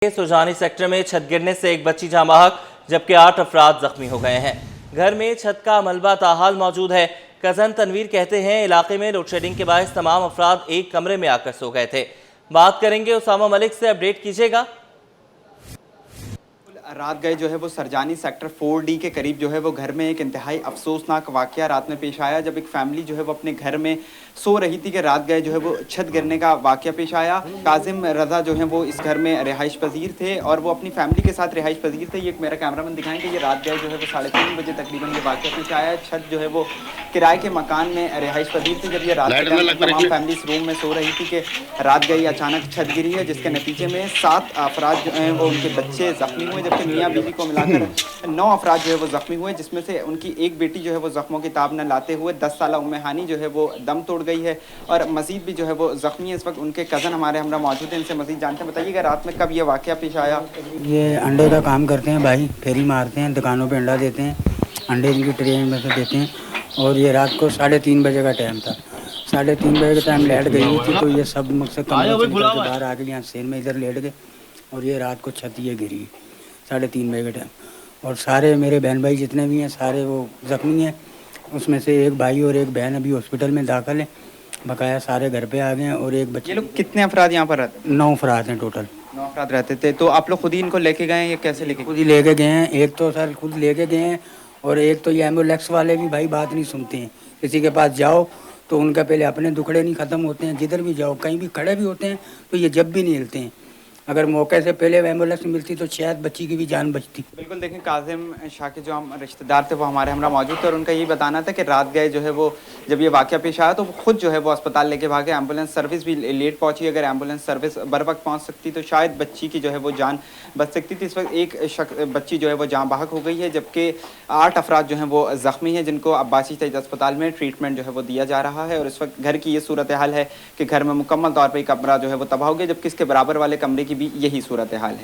सुजानी sector में छत गिरने से एक बच्ची जाँ बहक जबकि 8 अफराद जख्मी हो गए हैं। घर में छत का मलबा ताहाल मौजूद है। कजन तनवीर कहते हैं इलाके में लोड शेडिंग के बायस तमाम अफराद एक कमरे में आकर सो गए थे। बात करेंगे उसामा मलिक से, अपडेट कीजिएगा। रात गए जो है वो सरजानी सेक्टर 4D के करीब जो है वो घर में एक इंतहाई अफसोसनाक वाकया रात में पेश आया, जब एक फैमिली जो है वो अपने घर में सो रही थी कि रात गए जो है वो छत गिरने का वाकया पेश आया। काजिम रजा जो है वो इस घर में रिहाइश पजीर थे और वो अपनी फैमिली के साथ रिहाइश पजीर थे। ये मेरा कैमरामैन दिखाएंगे, ये रात गए जो है वो 3:30 बजे तकरीबन ये वाकया पेश आया। छत जो है वो किराए के मकान में रिहाइश पजीर थे। जब ये रात तमाम फैमिली इस रूम में सो रही थी कि रात गई अचानक छत गिरी है, जिसके नतीजे में 7 अफराद जो हैं वो उनके बच्चे जख्मी हुए, जबकि मियाँ बीवी को मिलाकर 9 अफराद जो है वो जख्मी हुए, जिसमें से उनकी एक बेटी जो है वो जख्मों की ताब न लाते हुए 10 साल उम्मे हानी जो है वो दम तोड़ गई है और मजीद भी जो है वो जख्मी है। इस वक्त उनके कज़न हमारे हमरा मौजूद हैं, इनसे मजीद जानते हैं। बताइएगा रात में कब ये वाकया पेश आया? ये अंडे का काम करते हैं भाई, फेरी मारते हैं, दुकानों पे अंडा देते हैं, अंडे इनकी ट्रे में से देते हैं। और ये रात को 3:30 बजे का टाइम था। 3:30 बजे के टाइम लेट गई थी, तो ये सब मुझसे कमरे से निकल के बाहर आ गए, यहाँ सेन में इधर लेट गए और ये रात को छत ये गिरी 3:30 बजे के टाइम। और सारे मेरे बहन भाई जितने भी हैं सारे वो ज़ख्मी हैं। उसमें से एक भाई और एक बहन अभी हॉस्पिटल में दाखिल है, बकाया सारे घर पे आ गए हैं। और एक बच्चे। ये लोग कितने अफराद यहाँ पर रहते? 9 अफराद हैं टोटल। 9 अफराद रहते थे। तो आप लोग खुद ही इनको लेके गए हैं या कैसे लेके? खुद ही लेके गए हैं। एक तो सर खुद लेके गए हैं और एक तो ये एम्बुलेंस वाले भी भाई बात नहीं सुनते हैं। किसी के पास जाओ तो उनका पहले अपने दुखड़े नहीं ख़त्म होते हैं, जिधर भी जाओ कहीं भी खड़े भी होते हैं तो ये जब भी नहीं हिलते हैं। अगर मौके से पहले एम्बुलेंस मिलती तो शायद बच्ची की भी जान बचती। बिल्कुल, देखें काजिम शाह के जो हम रिश्तेदार थे वो हमारे हमरा मौजूद थे और उनका यही बताना था कि रात गए जो है वो जब ये वाकया पेश आया तो वो खुद जो है वो अस्पताल लेके भागे। एम्बुलेंस सर्विस भी लेट पहुंची। अगर एम्बुलेंस सर्विस बर वक्त पहुंच सकती तो शायद बच्ची की जो है वो जान बच सकती थी। इस वक्त एक बच्ची जो है वो जाँ बहक हो गई है, जबकि 8 अफराद जो हैं वो ज़ख्मी हैं, जिनको अब्बासी तेज अस्पताल में ट्रीटमेंट जो है वो दिया जा रहा है। और इस वक्त घर की ये सूरत हाल है कि घर में मुकम्मल तौर पर कमरा जो है वो तबाह हो गया, जबकि इसके बराबर वाले कमरे की भी यही सूरत हाल है।